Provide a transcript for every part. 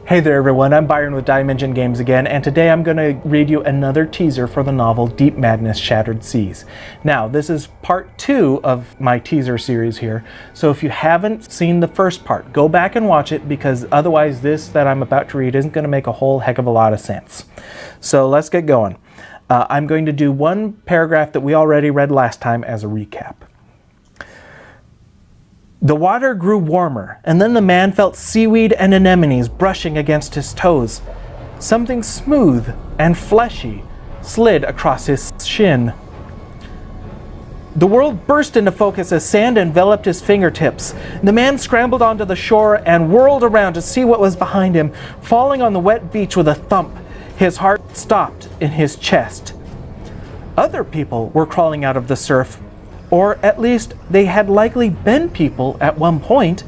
Hey there everyone, I'm Byron with Diemension Games again, and today I'm going to read you another teaser for the novel Deep Madness Shattered Seas. Now, this is part 2 of my teaser series here, so if you haven't seen the first part, go back and watch it, because otherwise this that I'm about to read isn't going to make a whole heck of a lot of sense. So let's get going. I'm going to do one paragraph that we already read last time as a recap. The water grew warmer, and then the man felt seaweed and anemones brushing against his toes. Something smooth and fleshy slid across his shin. The world burst into focus as sand enveloped his fingertips. The man scrambled onto the shore and whirled around to see what was behind him, falling on the wet beach with a thump. His heart stopped in his chest. Other people were crawling out of the surf, or at least they had likely been people at one point.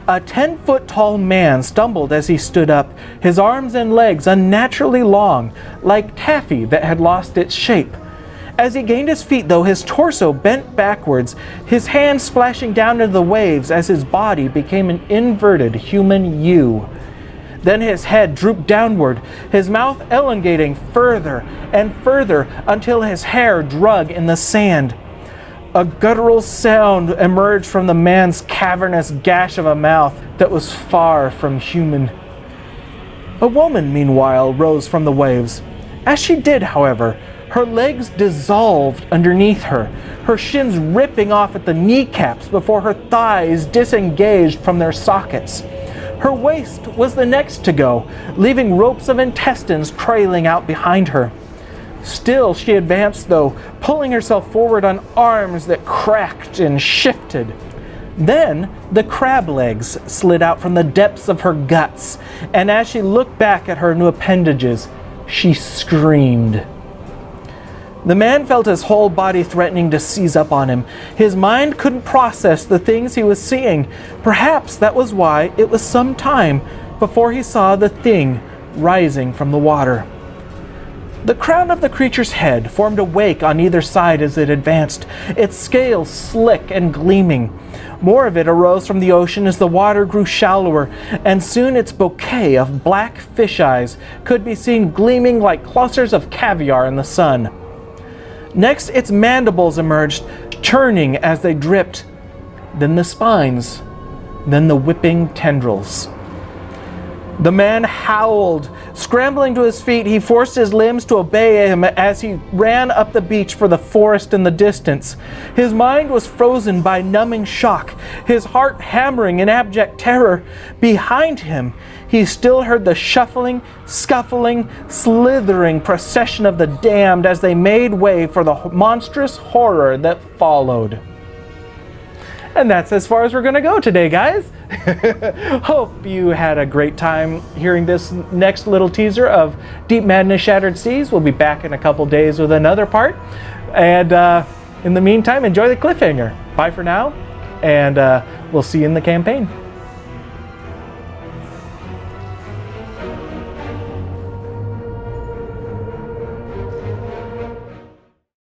A 10-foot-tall man stumbled as he stood up, his arms and legs unnaturally long, like taffy that had lost its shape. As he gained his feet, though, his torso bent backwards, his hands splashing down into the waves as his body became an inverted human U. Then his head drooped downward, his mouth elongating further and further until his hair drug in the sand. A guttural sound emerged from the man's cavernous gash of a mouth that was far from human. A woman, meanwhile, rose from the waves. As she did, however, her legs dissolved underneath her, her shins ripping off at the kneecaps before her thighs disengaged from their sockets. Her waist was the next to go, leaving ropes of intestines trailing out behind her. Still she advanced, though, pulling herself forward on arms that cracked and shifted. Then the crab legs slid out from the depths of her guts, and as she looked back at her new appendages, she screamed. The man felt his whole body threatening to seize up on him. His mind couldn't process the things he was seeing. Perhaps that was why it was some time before he saw the thing rising from the water. The crown of the creature's head formed a wake on either side as it advanced, its scales slick and gleaming. More of it arose from the ocean as the water grew shallower, and soon its bouquet of black fish eyes could be seen gleaming like clusters of caviar in the sun. Next, its mandibles emerged, churning as they dripped. Then the spines, then the whipping tendrils. The man howled. Scrambling to his feet, he forced his limbs to obey him as he ran up the beach for the forest in the distance. His mind was frozen by numbing shock, his heart hammering in abject terror. Behind him, he still heard the shuffling, scuffling, slithering procession of the damned as they made way for the monstrous horror that followed. And that's as far as we're going to go today, guys. Hope you had a great time hearing this next little teaser of Deep Madness Shattered Seas. We'll be back in a couple days with another part. And in the meantime, enjoy the cliffhanger. Bye for now, and we'll see you in the campaign.